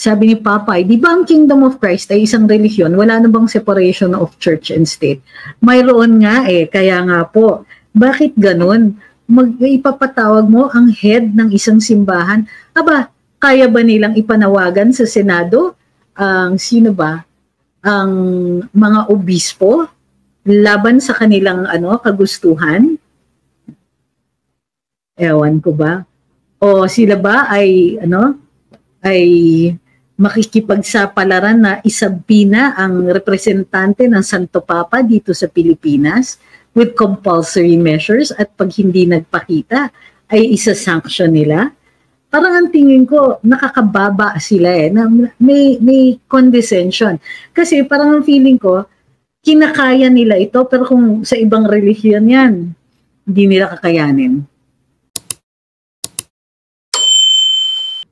Sabi ni Papay, di ba ang Kingdom of Christ ay isang relihiyon? Wala na bang separation of church and state? Mayroon nga kaya nga po. Bakit ganun? Ipapatawag mo ang head ng isang simbahan? Aba, kaya ba nilang ipanawagan sa Senado ang sino ba? Ang mga obispo laban sa kanilang kagustuhan? Ewan ko ba? O sila ba ay makikipagsapalaran na isabina ang representante ng Santo Papa dito sa Pilipinas with compulsory measures at pag hindi nagpakita ay isa-sanction nila? Parang ang tingin ko, nakakababa sila na may condescension. Kasi parang ang feeling ko, kinakaya nila ito, pero kung sa ibang relihiyon yan, hindi nila kakayanin.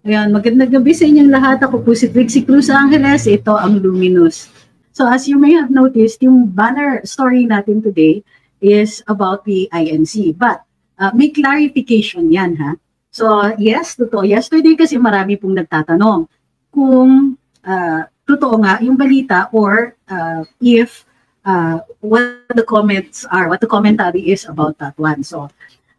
Ayan, magandang gabi sa inyong lahat. Ako po si Trixie Cruz Angeles. Ito ang Luminous. So as you may have noticed, yung banner story natin today is about the INC. But may clarification yan, ha? So yes, totoo. Yesterday kasi marami pong nagtatanong kung totoo nga yung balita or if what the comments are, what the commentary is about that one. So,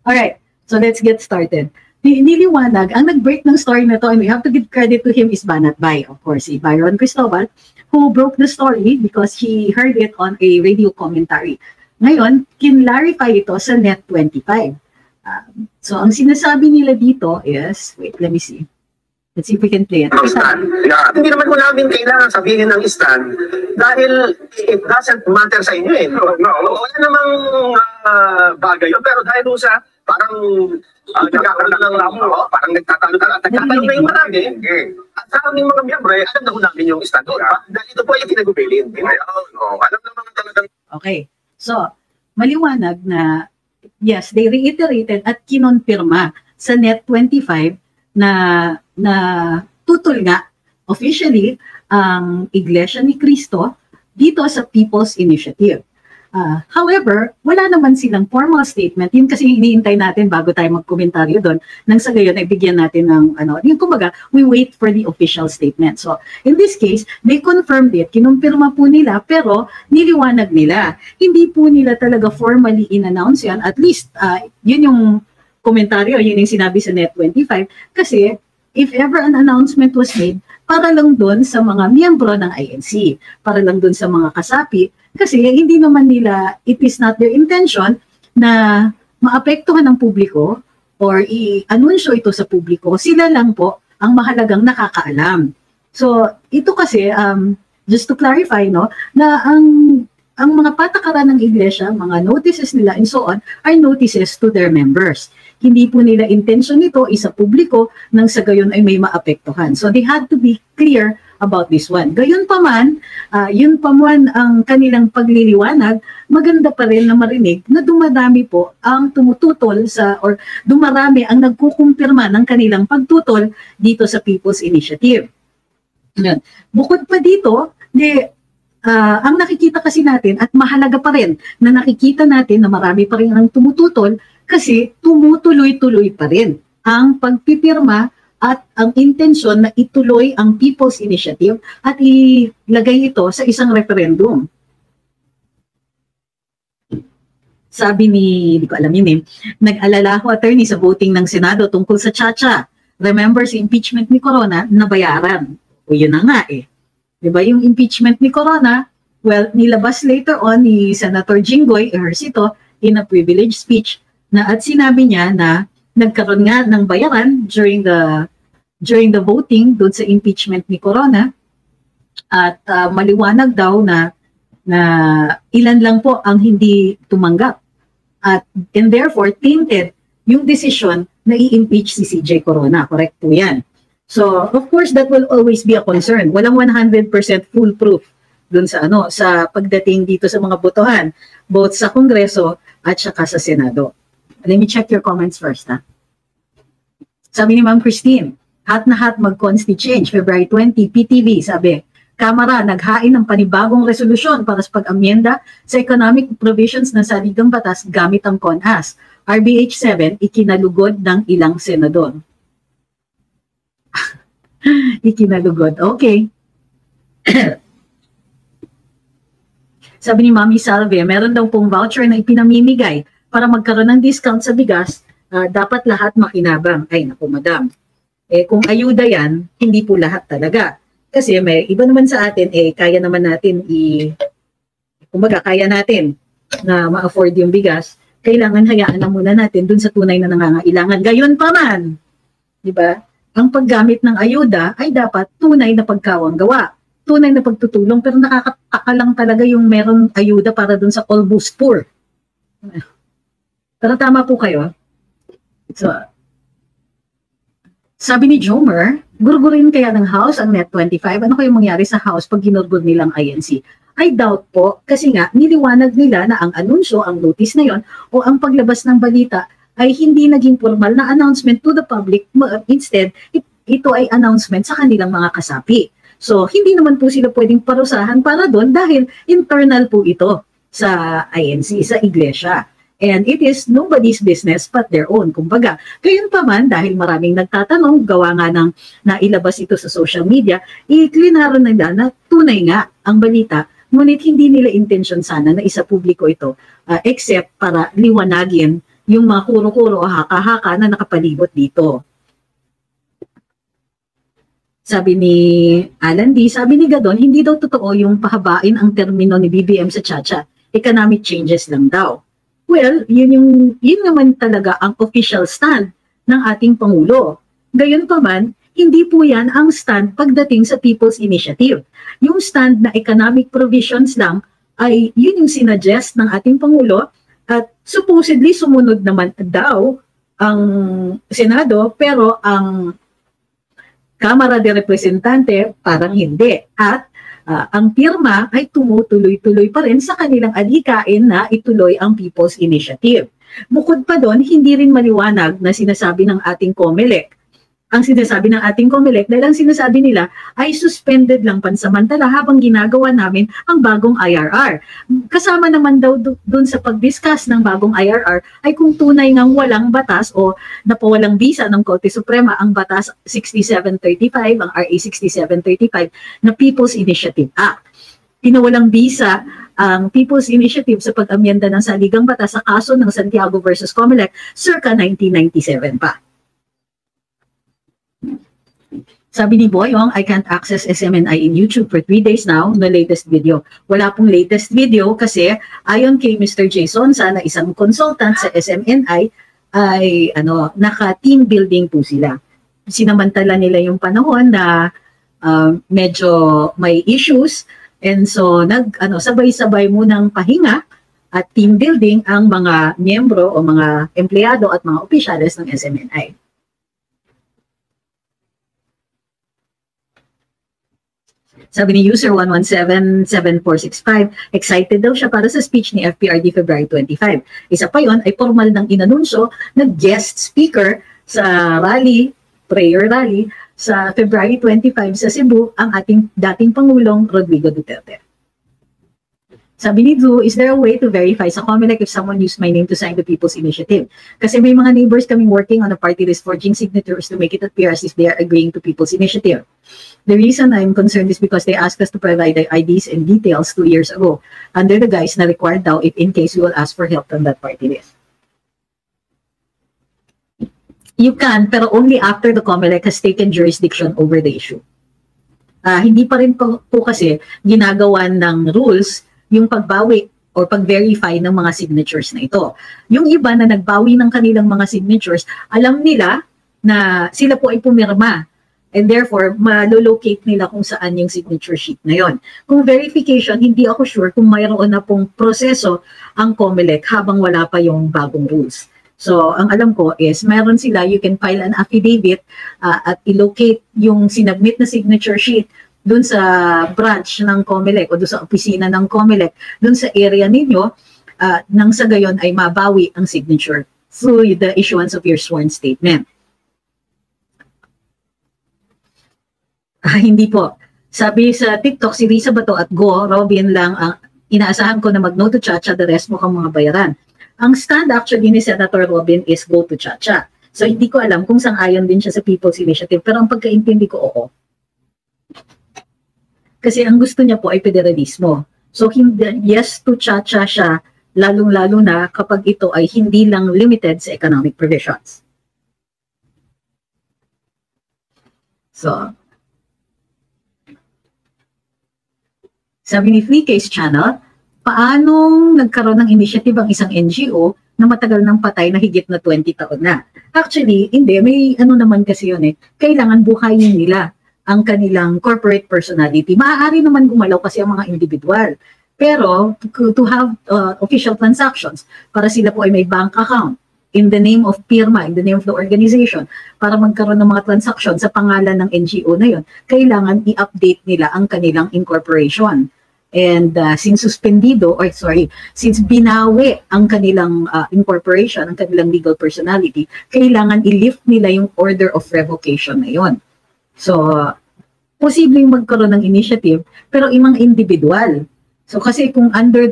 alright. So let's get started. Niliwanag, ang nag-break ng story na to, and we have to give credit to him, is Banat Bay, of course, si Byron Cristobal, who broke the story because he heard it on a radio commentary. Ngayon, kinlarify ito sa Net25. So, ang sinasabi nila dito is, wait, let me see. Let's see if we can play it. Yeah. Hindi naman ko namin kailangan sabihin ng stand dahil it doesn't matter sa inyo . Wala namang bagay yun, pero dahil sa parang nagkakaroon ng parang nagtatalo-talo at nagtatalo na yung marami. At sa aming mga miyembre, alam na ko namin yung stand doon. Dahil ito po ay pinagubilin. Alam naman talagang... Okay. So, maliwanag na, yes, they reiterated at kinonfirma sa Net25 na tutol nga officially ang Iglesia ni Cristo dito sa People's Initiative. However, wala naman silang formal statement. Yun kasi iniintay natin bago tayo magkomentaryo doon. Nang sa gayon ay bigyan natin ng yung kumbaga, we wait for the official statement. So, in this case, they confirmed it. Kinumpirma po nila, pero niliwanag nila. Hindi po nila talaga formally in-announce yan. At least, yun yung komentaryo, yun yung sinabi sa Net25. Kasi, if ever an announcement was made, para lang doon sa mga miyembro ng INC, para lang doon sa mga kasapi, kasi hindi naman nila, it is not their intention na maapektuhan ng publiko or i-anunsyo ito sa publiko. Sila lang po ang mahalagang nakakaalam. So, ito kasi, just to clarify, na ang mga patakaran ng iglesia, mga notices nila and so on, are notices to their members. Hindi po nila intention nito isa publiko nang sa gayon ay may maapektuhan. So they had to be clear about this one. Gayon pa man, yun pa man ang kanilang pagliliwanag, maganda pa rin na marinig na dumadami po ang tumututol or dumarami ang nagkukumpirma ng kanilang pagtutol dito sa People's Initiative. Yun. Bukod pa dito, ang nakikita kasi natin at mahalaga pa rin na nakikita natin na marami pa rin ang tumututol kasi tumutuloy-tuloy pa rin ang pagpipirma at ang intensyon na ituloy ang People's Initiative at ilagay ito sa isang referendum. Sabi hindi ko alam yun nag-alala ako attorney sa voting ng Senado tungkol sa Chacha. Remember sa impeachment ni Corona, nabayaran. O yun na nga Diba yung impeachment ni Corona, well, nilabas later on ni Senator Jinggoy Ejercito in a privileged speech at sinabi niya na nagkaroon nga ng bayaran during the voting doon sa impeachment ni Corona at maliwanag daw na ilan lang po ang hindi tumanggap and therefore tainted yung decision na i-impeach si CJ Corona. Correct po yan. So, of course, that will always be a concern. Walang 100% foolproof dun sa pagdating dito sa mga botohan, both sa Kongreso at saka sa Senado. Let me check your comments first, Sabi ni Ma'am Christine, hot na hot mag-consti change, February 20, PTV, sabi, Kamara, naghain ng panibagong resolusyon para sa pag-amyenda sa economic provisions ng saligang batas gamit ang CONAS. RBH 7, ikinalugod ng ilang senador. Ikinalugod. Okay. Sabi ni Mami Salve, meron daw pong voucher na ipinamimigay para magkaroon ng discount sa bigas. Dapat lahat makinabang. Ay, naku, madam. Kung ayuda yan, hindi po lahat talaga. Kasi may iba naman sa atin, kaya naman natin kumbaga, kaya natin na ma-afford yung bigas. Kailangan hayaan na muna natin dun sa tunay na nangangailangan. Gayon pa man, di ba? Ang paggamit ng ayuda ay dapat tunay na pagkawang gawa. Tunay na pagtutulong, pero nakakataka lang talaga yung meron ayuda para dun sa almost poor. Pero tama po kayo. So, sabi ni Jomer, gurgurin kaya ng House ang Net 25? Ano kayong mangyari sa House pag ginurgur nilang INC? I doubt po, kasi nga, niliwanag nila na ang anunsyo, ang notice na yon, o ang paglabas ng balita ay hindi naging formal na announcement to the public. Instead, ito ay announcement sa kanilang mga kasapi. So, hindi naman po sila pwedeng parusahan para doon dahil internal po ito sa INC, sa iglesia. And it is nobody's business but their own. Kumbaga, gayon pa man, dahil maraming nagtatanong, gawa nga ng nailabas ito sa social media, iklinaro nila na tunay nga ang balita, ngunit hindi nila intention sana na isa publiko ito, except para liwanagin yung mga kuro-kuro o haka-haka na nakapalibot dito. Sabi ni Alan D, sabi ni Gadon, hindi daw totoo yung pahabain ang termino ni BBM sa Chacha. Economic changes lang daw. Well, yun naman talaga ang official stand ng ating Pangulo. Gayon pa man, hindi po yan ang stand pagdating sa People's Initiative. Yung stand na economic provisions lang ay yun yung sinuggest ng ating Pangulo at supposedly sumunod naman daw ang Senado pero ang Kamara de Representante parang hindi. At ang pirma ay tumutuloy-tuloy pa rin sa kanilang alikain na ituloy ang People's Initiative. Bukod pa doon, hindi rin maliwanag na sinasabi ng ating COMELEC. Ang sinasabi ng ating COMELEC dahil ang sinasabi nila ay suspended lang pansamantala habang ginagawa namin ang bagong IRR. Kasama naman daw doon sa pag-discuss ng bagong IRR ay kung tunay ngang walang batas o napawalang bisa ng Korte Suprema ang Batas 6735, ang RA 6735 na People's Initiative Act. Pinawalang bisa ang People's Initiative sa pag-amyenda ng saligang batas sa kaso ng Santiago versus COMELEC circa 1997 pa. Sabi ni Boyong, I can't access SMNI in YouTube for 3 days now, no latest video. Wala pong latest video kasi ayon kay Mr. Jason, sana isang consultant sa SMNI ay naka-team building po sila. Sinamantala nila yung panahon na medyo may issues and so sabay-sabay munang pahinga at team building ang mga miyembro o mga empleyado at mga opisyales ng SMNI. Sabi ni user 1177465, excited daw siya para sa speech ni FPRD February 25. Isa pa yon ay formal ng inanunsyo na guest speaker sa rally, prayer rally, sa February 25 sa Cebu, ang ating dating Pangulong Rodrigo Duterte. Sabi ni Drew, is there a way to verify sa COMELEC if someone used my name to sign the People's Initiative? Kasi may mga neighbors kaming working on a party list forging signatures to make it appear as if they are agreeing to People's Initiative. The reason I'm concerned is because they asked us to provide the IDs and details 2 years ago under the guise na required daw if in case we will ask for help from that party list. You can, pero only after the COMELEC has taken jurisdiction over the issue. Hindi pa rin po kasi ginagawa ng rules yung pagbawi o pag-verify ng mga signatures na ito. Yung iba na nagbawi ng kanilang mga signatures, alam nila na sila po ay pumirma. And therefore, malolocate nila kung saan yung signature sheet na yon. Kung verification, hindi ako sure kung mayroon na pong proseso ang COMELEC habang wala pa yung bagong rules. So, ang alam ko is, mayroon sila, you can file an affidavit at ilocate yung sinubmit na signature sheet dun sa branch ng COMELEC o dun sa opisina ng COMELEC, dun sa area ninyo, nang sa gayon ay mabawi ang signature through the issuance of your sworn statement. Hindi po. Sabi sa TikTok, si Risa Bato at Go, Robin lang ang inaasahan ko na mag-no to Chacha, the rest mo kang mga bayaran. Ang stand actually ni Senator Robin is go to Chacha. So hindi ko alam kung sang-ayon din siya sa People's Initiative, pero ang pagkaintindi ko, oo. Kasi ang gusto niya po ay federalismo. So hindi, yes to cha-cha siya, lalong-lalo na kapag ito ay hindi lang limited sa economic provisions. So, sabi ni Free Case Channel, paanong nagkaroon ng initiative ang isang NGO na matagal ng patay na higit na 20 taon na? Actually, hindi. May ano naman kasi yun eh. Kailangan buhayin nila ang kanilang corporate personality. Maaari naman gumalaw kasi ang mga individual. Pero to have official transactions, para sila po ay may bank account in the name of PIRMA, in the name of the organization, para magkaroon ng mga transaction sa pangalan ng NGO na yun, kailangan i-update nila ang kanilang incorporation. And since binawi ang kanilang incorporation, ang kanilang legal personality, kailangan i-lift nila yung order of revocation na yun. So, posibleng magkaroon ng initiative, pero imang individual. So, kasi kung under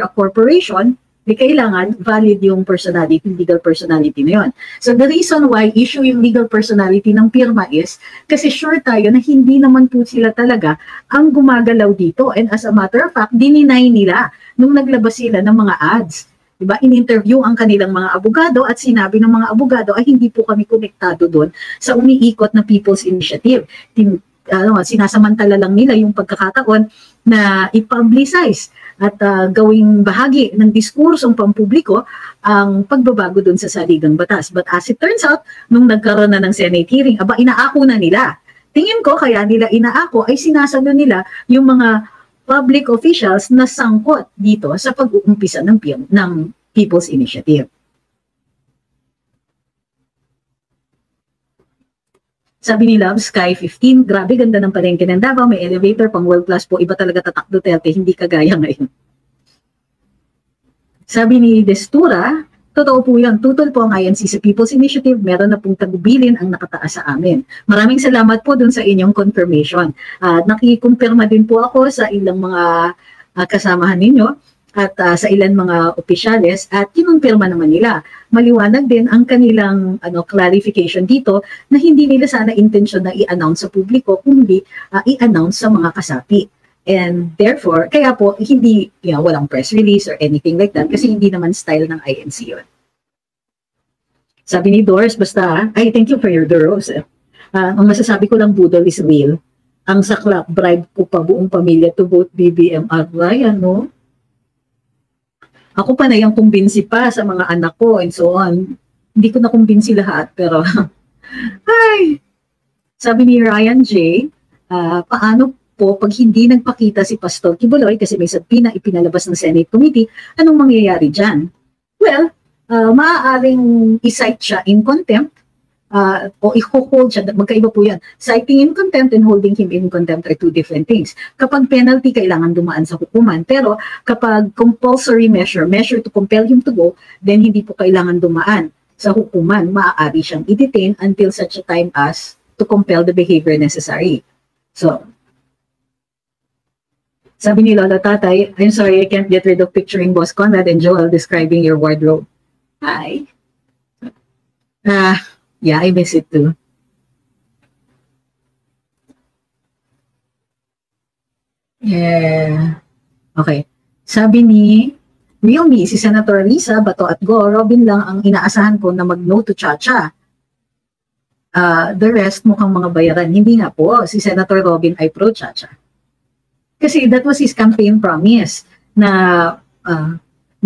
a corporation, di kailangan valid yung personality, legal personality na yun. So the reason why issue yung legal personality ng PIRMA is kasi sure tayo na hindi naman po sila talaga ang gumagalaw dito. And as a matter of fact, dininay nila nung naglabas sila ng mga ads. Diba? In-interview ang kanilang mga abogado at sinabi ng mga abogado ay hindi po kami konektado doon sa umiikot na People's Initiative. Sinasamantala lang nila yung pagkakataon na i-publicize at gawing bahagi ng diskursong pampubliko ang pagbabago dun sa saligang batas. But as it turns out, nung nagkaroon na ng Senate hearing, inaako na nila. Tingin ko kaya nila inaako ay sinasalo nila yung mga public officials na sangkot dito sa pag-uumpisa ng People's Initiative. Sabi ni Love Sky 15, grabe ganda ng palengke ng Davao, may elevator pang world class po, iba talaga tatak Duterte, hindi kagaya ngayon. Sabi ni Destura, totoo po yan, tutol po ang INC sa People's Initiative, meron na pong tagubilin ang nakataas sa amin. Maraming salamat po dun sa inyong confirmation. Nakikumpirma din po ako sa ilang mga kasamahan ninyo at sa ilan mga opisyales at kinumpirma naman nila. Maliwanag din ang kanilang clarification dito na hindi nila sana intensyon na i-announce sa publiko kundi i-announce sa mga kasapi. And therefore, kaya po hindi walang press release or anything like that kasi hindi naman style ng INC yun. Sabi ni Doris, basta, thank you for your Doros. Ang masasabi ko lang, budol is real. Ang saklap, bribe ko pa buong pamilya to vote BBM Ryan, no? Ako pa na yung kumbinsi pa sa mga anak ko and so on. Hindi ko na kumbinsi lahat, pero ay! Sabi ni Ryan J, paano po pag hindi nagpakita si Pastor Kibuloy kasi may subpoena ipinalabas ng Senate Committee, anong mangyayari dyan? Well, maaaring i-cite siya in contempt o i-hold siya, magkaiba po yan. Citing in contempt and holding him in contempt are two different things. Kapag penalty, kailangan dumaan sa hukuman. Pero kapag compulsory measure to compel him to go, then hindi po kailangan dumaan sa hukuman. Maaari siyang i-detain until such a time as to compel the behavior necessary. So, sabi ni Lola Tatay, I'm sorry, I can't get rid of picturing Boss Conrad and Joel describing your wardrobe. Hi. Yeah, I miss it too. Yeah. Okay. Sabi ni Realme, si Senator Lisa, Bato at Go, Robin lang ang inaasahan ko na mag-no to Chacha. The rest mukhang mga bayaran. Hindi nga po, si Senator Robin ay pro-Chacha. Kasi that was his campaign promise na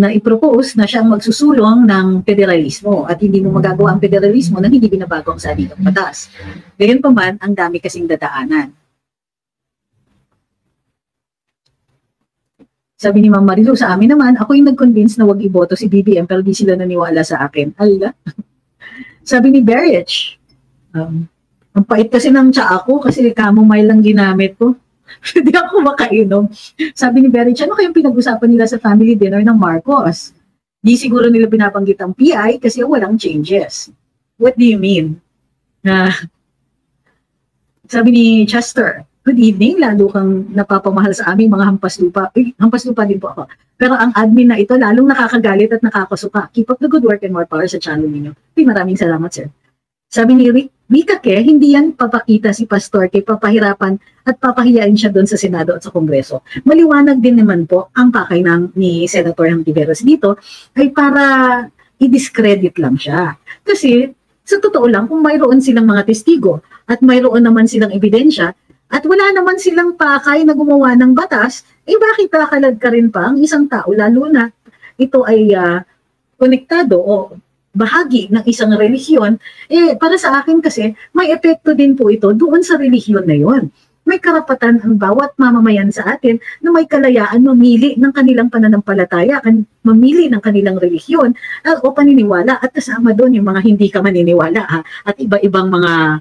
i-propose na siyang magsusulong ng federalismo at hindi mo magagawa ang federalismo na hindi binabago ang saligang batas. Gayon pa man, ang dami kasing dadaanan. Sabi ni Ma'am Marilu, sa amin naman, ako yung nag-convince na wag iboto si BBM pero di sila naniwala sa akin. Ala. Sabi ni Berich, ang pait kasi ng tsaa ko kasi chamomile lang ginamit ko. Hindi ako makainom. Sabi ni Berich, ano kayong pinag-usapan nila sa family dinner ng Marcos? Di siguro nila binabanggit ang PI kasi walang changes. What do you mean? Sabi ni Chester, good evening, lalo kang napapamahal sa aming mga hampas lupa. Hampas lupa din po ako. Pero ang admin na ito, lalong nakakagalit at nakakasuka. Keep up the good work and more power sa channel ninyo. Maraming salamat, sir. Sabi ni Rika Ke, hindi yan papakita si Pastor kay papahirapan at papahiyain siya doon sa Senado at sa Kongreso. Maliwanag din naman po ang pakay ni Senator Hontiveros dito ay para i-discredit lang siya. Kasi sa totoo lang, kung mayroon silang mga testigo at mayroon naman silang ebidensya at wala naman silang pakay na gumawa ng batas, bakit kakalad ka rin pa ang isang tao, lalo na ito ay konektado o bahagi ng isang relihiyon, para sa akin kasi, may epekto din po ito doon sa relihiyon na yon. May karapatan ang bawat mamamayan sa atin na may kalayaan mamili ng kanilang pananampalataya, mamili ng kanilang relihiyon o paniniwala, at kasama doon yung mga hindi ka maniniwala at iba-ibang mga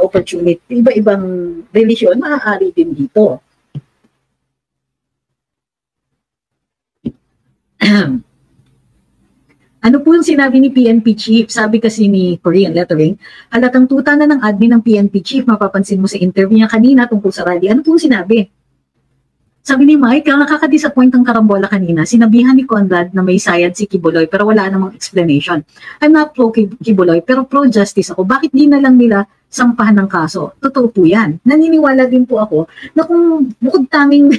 opportunity, iba-ibang relihiyon maaari din dito. Ano po yung sinabi ni PNP Chief? Sabi kasi ni Korean Lettering, halatang tuta na ng admin ng PNP Chief, mapapansin mo sa interview niya kanina tungkol sa rally. Ano po yung sinabi? Sabi ni Mike, ang nakaka-disappoint ang karambola kanina, sinabihan ni Conrad na may sayad si Kibuloy pero wala namang explanation. I'm not pro Kibuloy pero pro-justice ako. Bakit di na lang nila sampahan ng kaso? Totoo po yan. Naniniwala din po ako na kung bukod tanging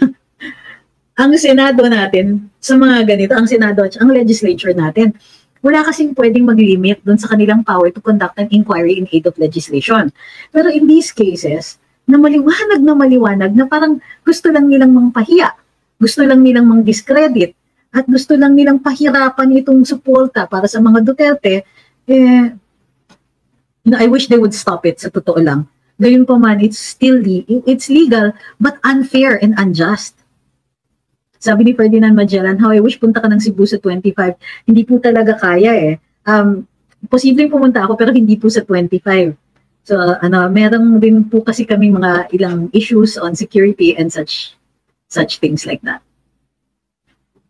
ang Senado natin, sa mga ganito, ang Senado at ang legislature natin, wala kasing pwedeng mag-limit doon sa kanilang power to conduct an inquiry in aid of legislation. Pero in these cases, na maliwanag na parang gusto lang nilang mangpahiya, gusto lang nilang mang-discredit, at gusto lang nilang pahirapan itong suporta para sa mga Duterte, I wish they would stop it, sa totoo lang. Gayun pa man, it's legal, but unfair and unjust. Sabi ni Ferdinand Magellan, how I wish punta ka ng Cebu sa 25. Hindi po talaga kaya Posibleng pumunta ako pero hindi po sa 25. So meron din po kasi kami mga ilang issues on security and such things like that.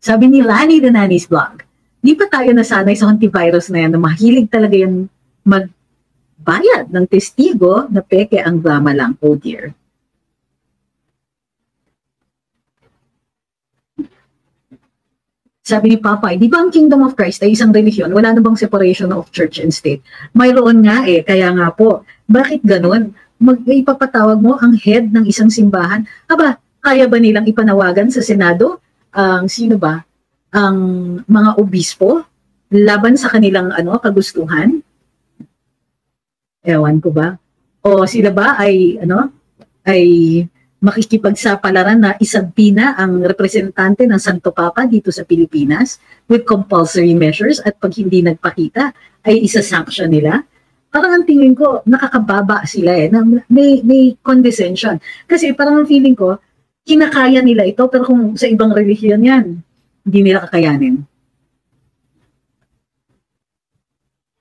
Sabi ni Lani the Nanny's Vlog, di pa tayo nasanay sa antivirus na yan na mahilig talaga yan magbayad ng testigo na peke ang drama lang. Oh dear. Sabi ni Papay, di ba ang Kingdom of Christ ay isang relihiyon? Wala na bang separation of church and state? Mayroon nga kaya nga po. Bakit ganun? Ipapatawag mo ang head ng isang simbahan? Aba, kaya ba nilang ipanawagan sa Senado ang sino ba? Ang mga obispo laban sa kanilang kagustuhan? Ewan ko ba? O sila ba ay makikipagsapalaran na isagpina ang representante ng Santo Papa dito sa Pilipinas with compulsory measures at pag hindi nagpakita ay isa-sanction nila? Parang ang tingin ko, nakakababa sila may condescension. Kasi parang ang feeling ko, kinakaya nila ito pero kung sa ibang relihiyon yan, hindi nila kakayanin.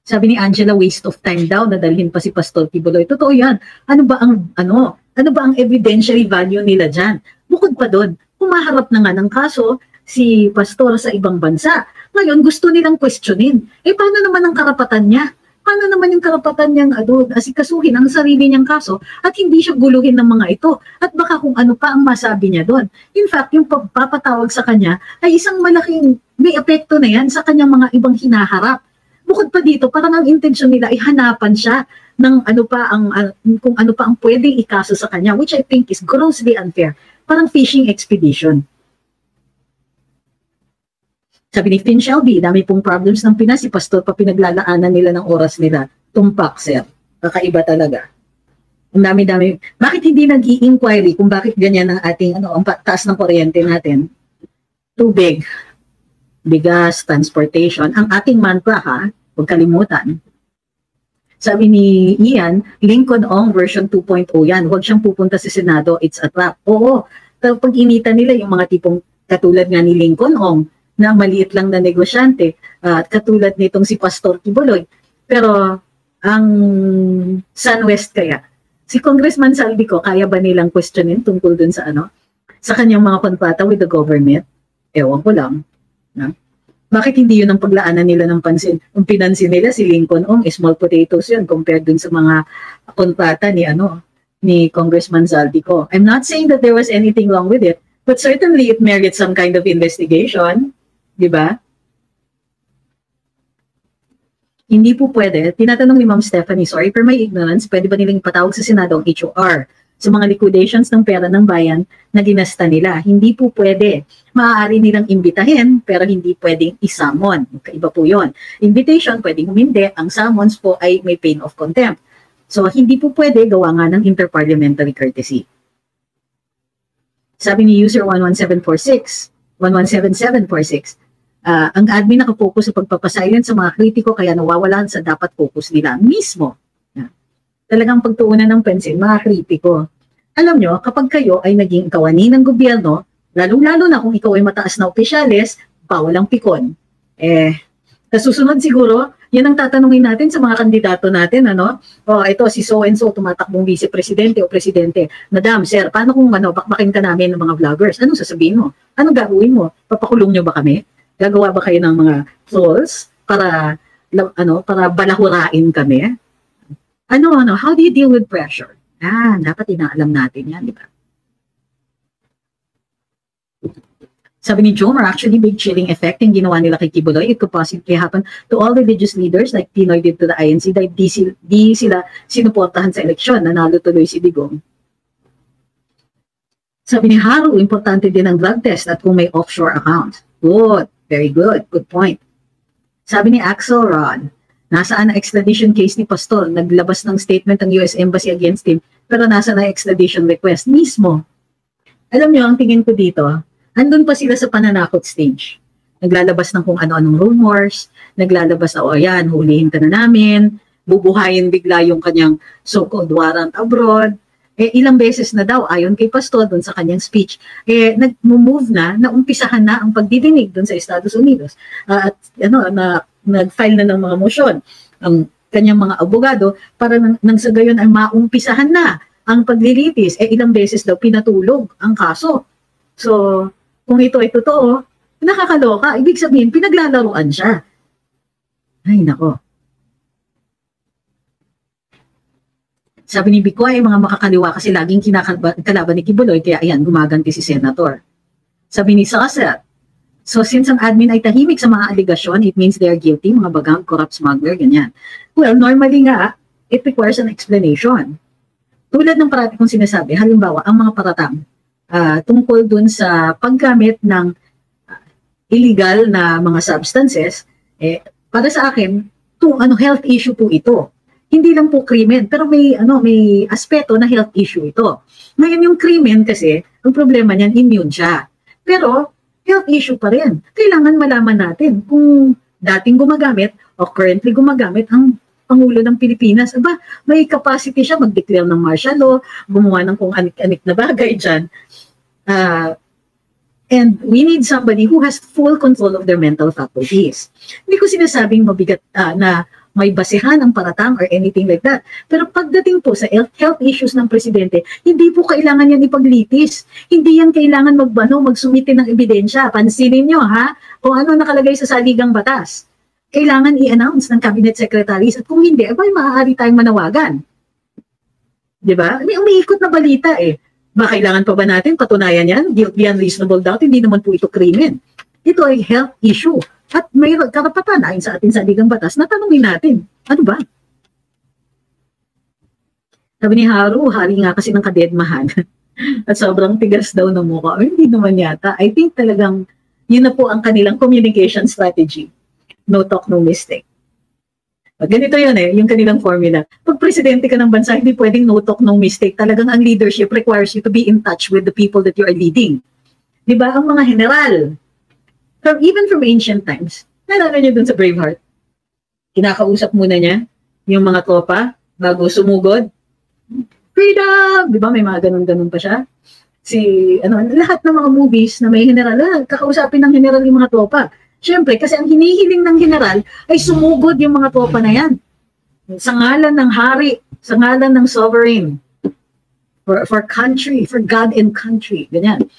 Sabi ni Angela, waste of time daw, nadalhin pa si Pastor Kibuloy. Totoo yan. Ano ba ang evidentiary value nila dyan? Bukod pa doon, humaharap na nga ng kaso si Pastor sa ibang bansa. Ngayon, gusto nilang questionin. Paano naman ang karapatan niya? Paano naman yung karapatan niyang asikasuhin ang sarili niyang kaso at hindi siya guluhin ng mga ito? At baka kung ano pa ang masabi niya doon. In fact, yung pagpapatawag sa kanya ay isang malaking may epekto na yan sa kanyang mga ibang hinaharap. Bukod pa dito, parang ang intensyon nila ay hanapan siya ng kung ano pa ang pwedeng ikaso sa kanya, which I think is grossly unfair. Parang fishing expedition. Sabi ni Finn Shelby, dami pong problems ng Pinas, si Pastor pa pinaglalaanan nila ng oras nila. Tumpak, sir. Kakaiba talaga. Ang dami-dami. Bakit hindi nag-i-inquiry kung bakit ganyan ang ating, ang taas ng kuryente natin? Tubig, bigas, transportation. Ang ating mantra huwag kalimutan. Sabi ni Ian, Lincoln Ong version 2.0 yan. Huwag siyang pupunta sa Senado, it's a trap. Oo, pero pag inita nila yung mga tipong katulad nga ni Lincoln Ong, na maliit lang na negosyante, at katulad nitong si Pastor Kibuloy. Pero ang SunWest kaya, si Congressman Saldico, kaya ba nilang questionin tungkol dun sa sa kanyang mga kontrata with the government? Ewan ko lang. Bakit hindi yun ang paglaanan nila ng pansin? Ang pinansin nila si Lincoln Ong, small potatoes yun compared dun sa mga kontrata ni ni Congressman Zaldico. I'm not saying that there was anything wrong with it, but certainly it merits some kind of investigation, di ba? Hindi po pwede. Tinatanong ni Ma'am Stephanie, sorry for my ignorance, pwede ba nilang patawag sa Senado ang HOR sa mga liquidations ng pera ng bayan na ginasta nila? Hindi po pwede. Maaari nilang imbitahin, pero hindi pwedeng isamon. Iba po yun. Invitation, pwedeng humindi. Ang summons po ay may pain of contempt. So, hindi po pwede gawa nga ng interparliamentary courtesy. Sabi ni user 11746, 117746, ang admin nakapokus sa pagpapasilent sa mga kritiko kaya nawawalan sa dapat focus nila mismo. Talagang pagtuunan ng pansin, mga kritiko. Alam nyo, kapag kayo ay naging kawani ng gobyerno, lalong-lalo na kung ikaw ay mataas na opisyales, bawal ang pikon. Kasusunod siguro, yan ang tatanungin natin sa mga kandidato natin, ano? Ito, si so-and-so, tumatakbong vice-presidente o presidente. Madam, sir, paano kung bakbakin ka namin ng mga vloggers? Anong sasabihin mo? Anong gagawin mo? Papakulong nyo ba kami? Gagawa ba kayo ng mga trolls para balahurain kami? How do you deal with pressure? Dapat inaalam natin yan, di ba? Sabi ni Jomar, actually big chilling effect yung ginawa nila kay Kibuloy. It could possibly happen to all religious leaders like Pinoy did to the INC dahil di sila sinuportahan sa eleksyon. Nanalo tuloy si Digong. Sabi ni Haru, importante din ang drug test at kung may offshore account. Good. Very good. Good point. Sabi ni Axelrod, nasaan ang extradition case ni Pastor? Naglabas ng statement ang US Embassy against him, pero nasaan ang extradition request? Mismo. Alam niyo, ang tingin ko dito, andun pa sila sa pananakot stage. Naglalabas ng kung ano-anong rumors, naglalabas na, yan, hulihin ka na namin, bubuhayin bigla yung kanyang so-called warrant abroad. Ilang beses na daw, ayon kay Pastor doon sa kanyang speech, nag-move na, naumpisahan na ang pagdidinig doon sa Estados Unidos. Nag-file na ng mga motion ang kanyang mga abogado para nang sa gayon ay maumpisahan na ang paglilitis. Ilang beses daw pinatulog ang kaso. So, kung ito ay totoo, nakakaloka. Ibig sabihin, pinaglalaruan siya. Ay, nako. Sabi ni Bicoy, mga makakaliwa kasi laging kinakalaban ni Kibuloy, kaya ayan, gumaganti si Senator. Sabi ni Sasset, so since ang admin ay tahimik sa mga aligasyon, it means they are guilty, mga bagang, corrupt smuggler, ganyan. Well, normally nga, it requires an explanation. Tulad ng parati kong sinasabi, halimbawa, ang mga paratang tungkol dun sa paggamit ng illegal na mga substances, para sa akin, health issue po ito. Hindi lang po krimen, pero may aspeto na health issue ito. Ngayon yung krimen kasi, ang problema niyan, immune siya. Pero, health issue pa rin. Kailangan malaman natin kung dating gumagamit o currently gumagamit ang Pangulo ng Pilipinas. May capacity siya mag-declare ng martial law, gumawa ng kung anik-anik na bagay dyan. And we need somebody who has full control of their mental faculties. Hindi ko sinasabing mabigat na may basehan ang paratang or anything like that. Pero pagdating po sa health issues ng presidente, hindi po kailangan yan ipaglitis. Hindi yan kailangan magsumite ng ebidensya. Pansinin nyo, kung ano nakalagay sa saligang batas. Kailangan i-announce ng cabinet secretaries at kung hindi, maaari tayong manawagan. Diba? May umiikot na balita kailangan pa ba natin patunayan yan? Guilt beyond reasonable doubt, hindi naman po ito krimen. Ito ay health issue. At may karapatan ayon sa ating saligang batas na tanungin natin, ano ba? Sabi ni Haru, hari nga kasi ng kadedmahan. At sobrang tigas daw ng mukha. Hindi naman yata. I think talagang yun na po ang kanilang communication strategy. No talk, no mistake. Ganito yun yung kanilang formula. Pag presidente ka ng bansa, hindi pwedeng no talk, no mistake. Talagang ang leadership requires you to be in touch with the people that you are leading. Diba? Ang mga general, even from ancient times, nalala niyo dun sa Braveheart, kinakausap muna niya yung mga tropa bago sumugod. Freedom! Di ba? May mga ganun-ganun pa siya. Lahat ng mga movies na may general, kakausapin ng general yung mga tropa. Siyempre, kasi ang hinihiling ng general ay sumugod yung mga tropa na yan. Sa ngalan ng hari, sa ngalan ng sovereign, for country, for God and country. Ganyan.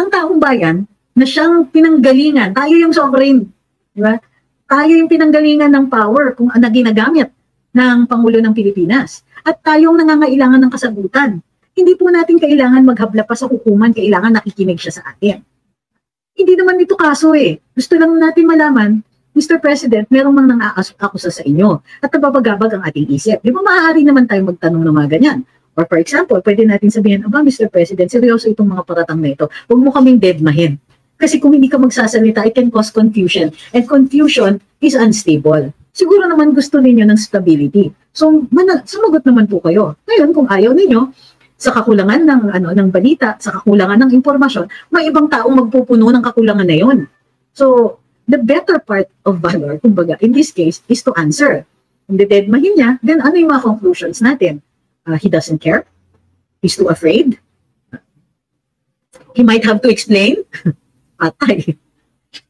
Ang taong bayan, na siyang pinanggalingan, tayo yung sovereign, di ba? Tayo yung pinanggalingan ng power kung ano ginagamit ng Pangulo ng Pilipinas. At tayong nangangailangan ng kasagutan. Hindi po natin kailangan maghabla pa sa hukuman, kailangan nakikinig siya sa atin. Hindi naman dito kaso eh. Gusto lang natin malaman, Mr. President, merong mang nang-aakusa sa inyo at nababagabag ang ating isip. Di ba maaari naman tayong magtanong ng mga ganyan? Or for example, pwede natin sabihin, aba Mr. President, seryoso itong mga paratang na ito. Huwag mo kaming deadmahin. Kasi kung hindi ka magsasalita, it can cause confusion. And confusion is unstable. Siguro naman gusto ninyo ng stability. So, sumagot naman po kayo. Ngayon, kung ayaw ninyo, sa kakulangan ng balita, sa kakulangan ng impormasyon, may ibang taong magpupuno ng kakulangan na yon. So, the better part of valor, kumbaga, in this case, is to answer. Kung dededmahin niya, then ano yung mga conclusions natin? He doesn't care. He's too afraid. He might have to explain. Patay.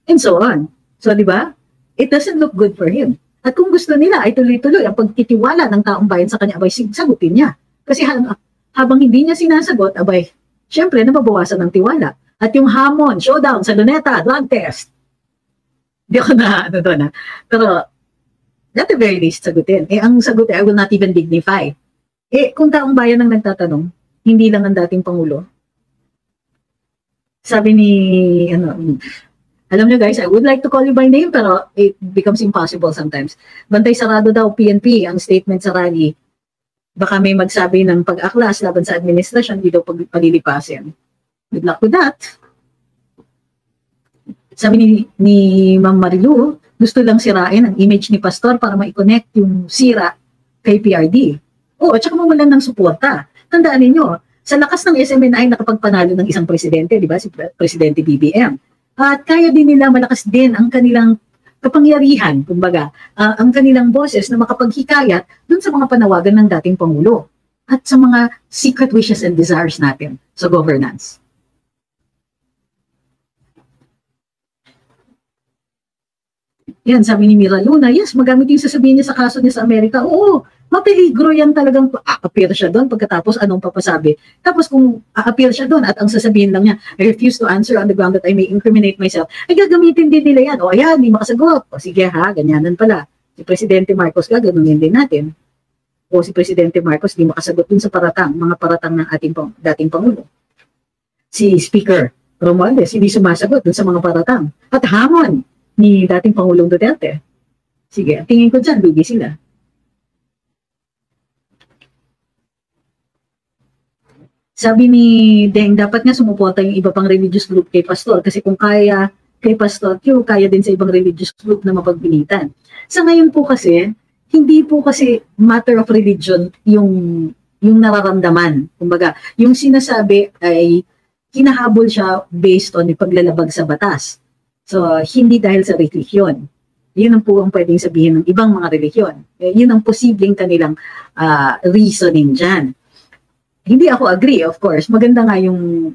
And so on. So, di ba? It doesn't look good for him. At kung gusto nila ay tuloy-tuloy ang pagtitiwala ng taong bayan sa kanya, abay, sagutin niya. Kasi habang hindi niya sinasagot, abay, syempre, nababawasan ng tiwala. At yung hamon, showdown sa Luneta, drug test. Hindi ako na. Pero, at the very least, sagutin. Ang sagot I will not even dignify. Kung taong bayan ang nagtatanong, hindi lang ang dating Pangulo. Sabi ni, alam niyo guys, I would like to call you by name, pero it becomes impossible sometimes. Bantay sarado daw PNP ang statement sa rally. Baka may magsabi ng pag-aklas laban sa administrasyon, di daw palilipasin. Good luck with that. Sabi ni Ma'am Marilu, gusto lang sirain ang image ni Pastor para ma-connect yung sira kay PRD. At saka mawalan ng suporta. Tandaan ninyo, sa lakas ng SMNI nakapagpanalo ng isang presidente, di ba? Si Presidente BBM. At kaya din nila, malakas din ang kanilang kapangyarihan, kumbaga, ang kanilang boses na makapaghikayat dun sa mga panawagan ng dating Pangulo at sa mga secret wishes and desires natin sa governance. Yan, sabi ni Mira Luna, yes, magamit yung sasabihin niya sa kaso niya sa Amerika. Oo, mapeligro yan talagang a-appear siya doon pagkatapos anong papasabi. Tapos kung a-appear siya doon at ang sasabihin lang niya, I refuse to answer on the ground that I may incriminate myself, ay gagamitin din nila yan. O ayan, hindi makasagot. O sige ha, ganyanan pala. Si Presidente Marcos gaganunin din natin. O si Presidente Marcos di makasagot dun sa paratang, mga paratang ng ating dating Pangulo. Si Speaker Romualdez hindi sumasagot dun sa mga paratang. At hamon ni dating Pangulong Duterte. Sige, tingin ko dyan, lugi sila. Sabi ni Deng, dapat nga sumuporta yung iba pang religious group kay Pastor kasi kung kaya kay Pastor Q, kaya din sa ibang religious group na mapagpilitan. Sa ngayon po kasi, hindi po kasi matter of religion yung nararamdaman. Kumbaga, yung sinasabi ay kinahabol siya based on yung paglalabag sa batas. So, hindi dahil sa religion. Yun ang po ang pwedeng sabihin ng ibang mga religion. Yun ang posibleng kanilang reasoning dyan. Hindi ako agree, of course. Maganda nga yung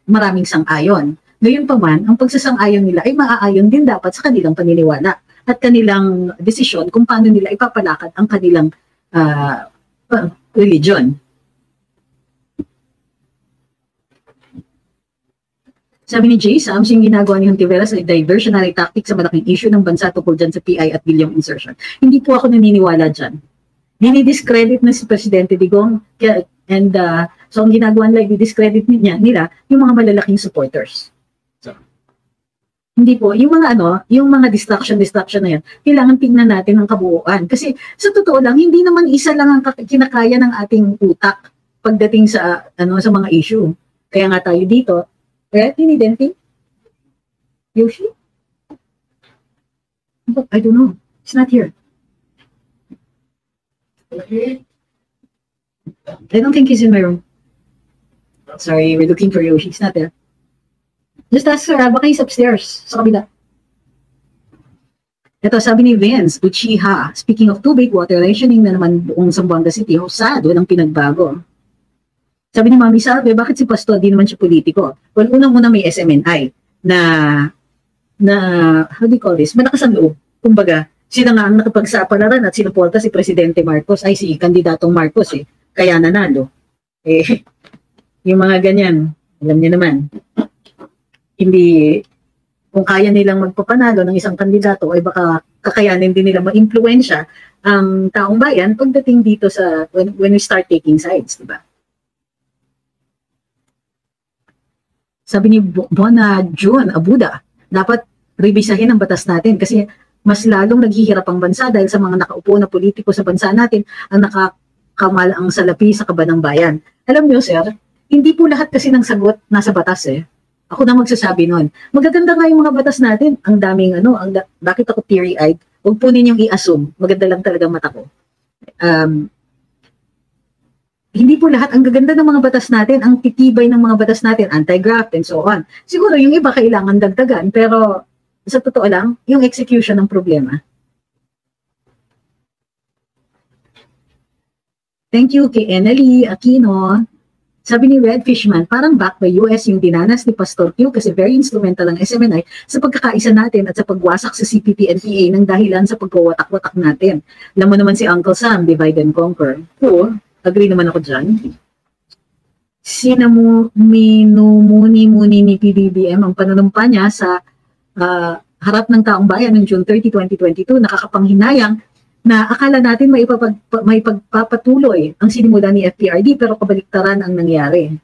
maraming sang-ayon. Ngayon pa man, ang pagsasang-ayon nila ay maaayon din dapat sa kanilang paniniwala at kanilang desisyon kung paano nila ipapalakad ang kanilang religion. Sabi ni Jay Sams, yung ginagawa ni Hontiveros ay diversionary tactic sa malaking issue ng bansa tungkol dyan sa PI at bilyong insertion. Hindi po ako naniniwala dyan. Dinidiscredit na si Presidente Digong and so ang ginagawa nila, i-discredit nila yung mga malalaking supporters. So, hindi po, yung mga distraction na yan, kailangan tingnan natin ang kabuuan. Kasi sa totoo lang, hindi naman isa lang ang kinakaya ng ating utak pagdating sa sa mga issue. Kaya nga tayo dito, Tinidenti? Yoshi? I don't know. It's not here. I don't think he's in my room. Sorry, we're looking for Yoshi. He's not there. Just ask her, baka he's upstairs, sa kabila. Ito, sabi ni Vince Uchiha, speaking of tubig, water rationing na naman buong Zamboanga City, husado ng pinagbago. Sabi ni Mami Salve, bakit si Pastor di naman siya politiko? Well, unang-una may SMNI na how do you call this? Malakas ang loob. Kumbaga, sila nga ang nakapagsapalaran at sinuporta si Presidente Marcos, ay si kandidatong Marcos kaya nanalo. Yung mga ganyan, alam niyo naman, hindi, kung kaya nilang magpapanalo ng isang kandidato, ay baka kakayanin din nila ma-influensya ang taong bayan pagdating dito sa, when we start taking sides, diba? Sabi ni Bona June Abuda, dapat revisahin ang batas natin kasi mas lalong naghihirap ang bansa dahil sa mga nakaupo na politiko sa bansa natin ang nakakamal ang salapi sa kaban ng bayan. Alam niyo, sir, hindi po lahat kasi ng sagot nasa batas eh. Ako na magsasabi nun. Magaganda nga yung mga batas natin. Ang daming bakit ako teary-eyed? Huwag po ninyong i-assume. Maganda lang talaga mata ko. Hindi po lahat, ang gaganda ng mga batas natin, ang titibay ng mga batas natin, anti-graft and so on. Siguro yung iba kailangan dagdagan, pero sa totoo lang, yung execution ng problema. Thank you kay Enely Aquino. Sabi ni Red Fishman, parang back by US yung dinanas ni Pastor Q kasi very instrumental ang SMNI sa pagkakaisa natin at sa pagwasak sa CPP-NPA ng dahilan sa pagkawatak-watak natin. Alam mo naman si Uncle Sam, divide and conquer. Oo. Agree naman ako dyan. Minumuni ni PBBM ang panunumpa niya sa harap ng taong bayan noong June 30, 2022, nakakapanghinayang na akala natin may pagpapatuloy ang sinimula ni FPRD pero kabaliktaran ang nangyari.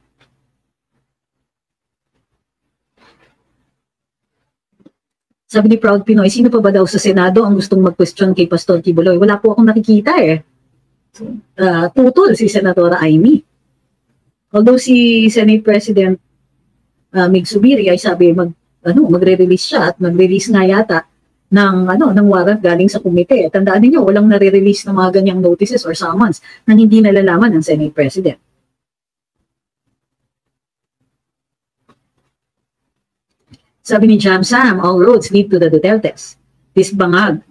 Sabi ni Proud Pinoy, sino pa ba daw sa Senado ang gustong mag-question kay Pastor Kibuloy? Wala po akong nakikita eh. Tutol si Senadora Amy. Although si Senate President Mig Subiri ay sabi magre-release siya at mag-release nga yata ng warrant galing sa komite. Tandaan niyo, walang nare-release ng mga ganyang notices or summons nang hindi nalalaman ng Senate President. Sabi ni Jam Sam, all roads lead to the Dutertes. This bangag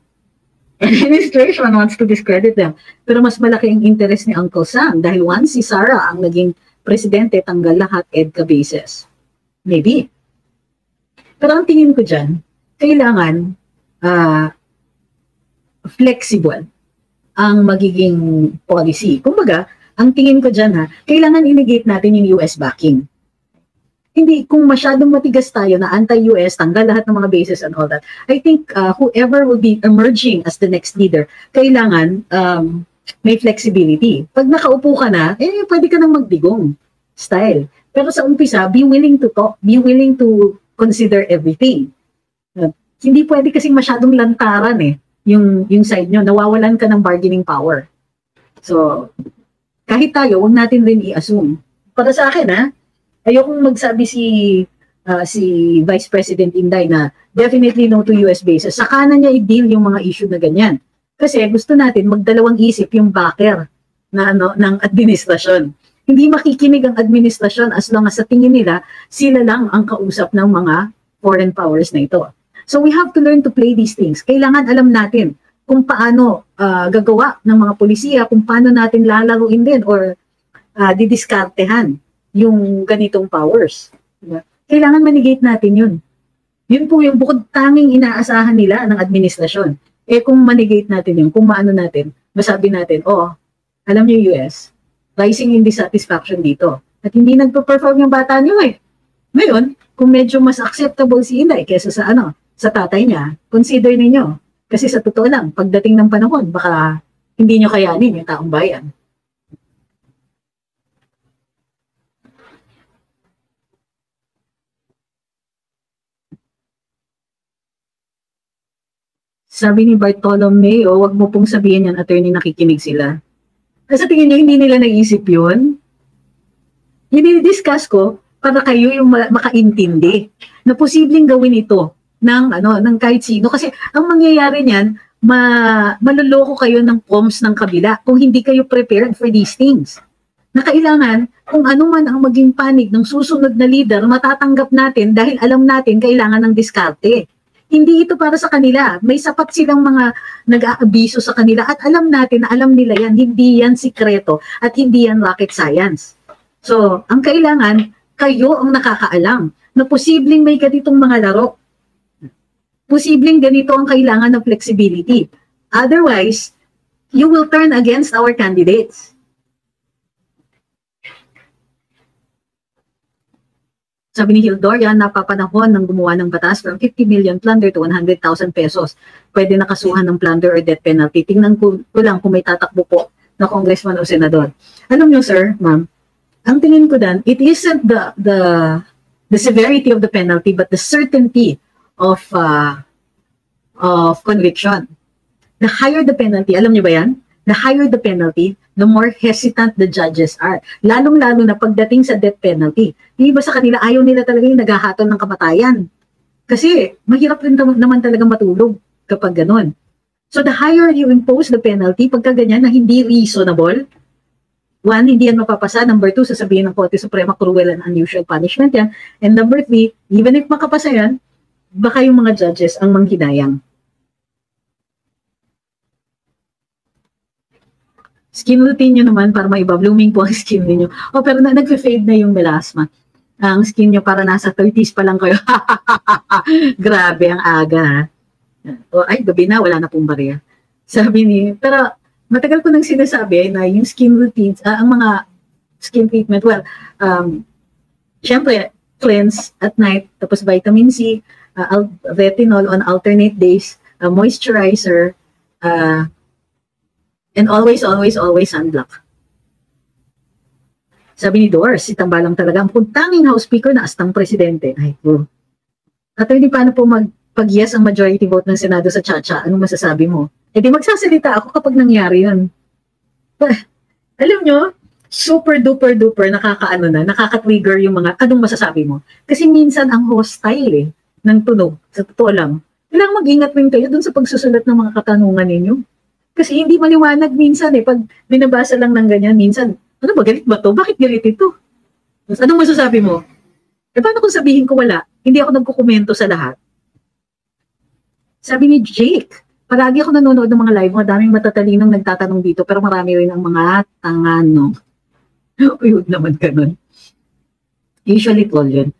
administration wants to discredit them. Pero mas malaki ang interest ni Uncle Sam dahil once si Sara ang naging presidente, tanggal lahat EDCA bases. Maybe. Pero ang tingin ko dyan, kailangan flexible ang magiging policy. Kumbaga, ang tingin ko dyan kailangan i-negate natin yung US backing. Hindi, kung masyadong matigas tayo na anti-US, tanggal lahat ng mga bases and all that, I think whoever will be emerging as the next leader, kailangan may flexibility. Pag nakaupo ka na, pwede ka nang magdigong style. Pero sa umpisa, be willing to talk, be willing to consider everything. Hindi pwede kasing masyadong lantaran yung side nyo, nawawalan ka ng bargaining power. So, kahit tayo, huwag natin rin i-assume. Para sa akin, ayokong magsabi si Vice President Inday na definitely no to US bases. Saka na niya i-deal yung mga issue na ganyan. Kasi gusto natin magdalawang isip yung backer ng administrasyon. Hindi makikinig ang administrasyon as long as sa tingin nila, sila lang ang kausap ng mga foreign powers na ito. So we have to learn to play these things. Kailangan alam natin kung paano gagawa ng mga polisiya, kung paano natin lalaruin din or didiskartehan yung ganitong powers. Diba? Kailangan manigate natin yun. Yun po yung bukod tanging inaasahan nila ng administrasyon. Kung manigate natin yun, kung maano natin, masabi natin, alam niyo US, rising in dissatisfaction dito. At hindi nagpo-perform yung bata niyo Ngayon, kung medyo mas acceptable si Inday kesa sa tatay niya, consider ninyo. Kasi sa totoo lang, pagdating ng panahon, baka hindi nyo kayanin yung taong bayan. Sabi ni Bartolomeo, wag mo pong sabihin yan, attorney, nakikinig sila. Kasi tingin nyo, hindi nila naisip yun. Yung discuss ko, para kayo yung makaintindi na posibleng gawin ito ng kahit sino. Kasi ang mangyayari niyan, maluloko kayo ng comms ng kabila kung hindi kayo prepared for these things. Na kailangan, kung ano man ang maging panig ng susunod na leader, matatanggap natin dahil alam natin kailangan ng diskarte. Hindi ito para sa kanila. May sapat silang mga nag-aabiso sa kanila at alam natin na alam nila yan. Hindi yan sikreto at hindi yan rocket science. So, ang kailangan, kayo ang nakakaalam na posibleng may ganitong mga laro. Posibleng ganito ang kailangan ng flexibility. Otherwise, you will turn against our candidates. Sabi ni Hildoria, napapanahon ng gumawa ng batas from 50 million plunder to 100,000 pesos. Pwede nakasuhan ng plunder or death penalty. Tingnan ko lang kung may tatakbo po na congressman o senador. Alam nyo, sir, ma'am, ang tingin ko dan, it isn't the the severity of the penalty, but the certainty of conviction. The higher the penalty, alam niyo ba yan? The higher the penalty, the more hesitant the judges are. Lalong-lalo na pagdating sa death penalty. Yung iba sa kanila, ayaw nila talaga yung naghahatol ng kamatayan. Kasi mahirap rin naman talaga matulog kapag ganun. So the higher you impose the penalty, pagka ganyan na hindi reasonable, one, hindi yan mapapasa. Number two, sasabihin ng Korte Suprema, cruel and unusual punishment yan. And number three, even if makapasa yan, baka yung mga judges ang manghinayang. Skin routine nyo naman para maiba. Blooming po ang skin niyo. Oh, pero nag-fade na yung melasma. Ang skin nyo para nasa 30s pa lang kayo. Grabe, ang aga ha. O, ay, gabi na, wala na pong bariya. Sabi ni, pero matagal ko nang sinasabi na yung skin routines, ang mga skin treatment, well, syempre, cleanse at night, tapos vitamin C, retinol on alternate days, moisturizer, and always sunblock. Sabi ni Doris, si Tambalang talaga, ang tanging house speaker na astang presidente. Ay, po. At hindi paano po pag-yes ang majority vote ng Senado sa Chacha, anong masasabi mo? Eh di magsasalita ako kapag nangyari yun. Alam nyo, super duper nakaka-trigger yung mga, anong masasabi mo? Kasi minsan ang hostile ng tunog, sa totoo lang. Kailangan mag-ingat rin kayo dun sa pagsusulat ng mga katanungan ninyo. Kasi hindi maliwanag minsan pag binabasa lang ng ganyan, minsan, ano ba, galit ba to? Bakit galit ito? Anong masasabi mo? Eh paano kung sabihin ko wala? Hindi ako nagkukomento sa lahat. Sabi ni Jake, palagi ako nanonood ng mga live, madaming matatalinong nagtatanong dito, pero marami rin ang mga tangano. Uyod naman ganun. Usually tol yun.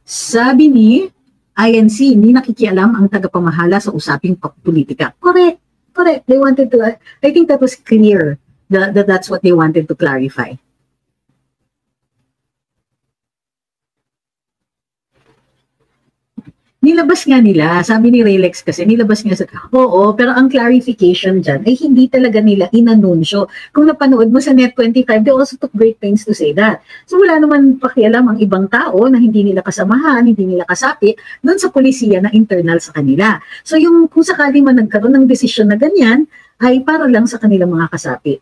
Sabi ni INC, hindi nakikialam ang tagapamahala sa usaping politika. Correct. They wanted to, I think that was clear that that's what they wanted to clarify. Nilabas nga nila, sabi ni Relex kasi, nilabas nga oo, pero ang clarification dyan ay hindi talaga nila inanunsyo. Kung napanood mo sa Net25, they also took great pains to say that. So wala naman pakialam ang ibang tao na hindi nila kasamahan, hindi nila kasapi, doon sa polisiya na internal sa kanila. So yung kung sakali man nagkaroon ng desisyon na ganyan, ay para lang sa kanilang mga kasapi.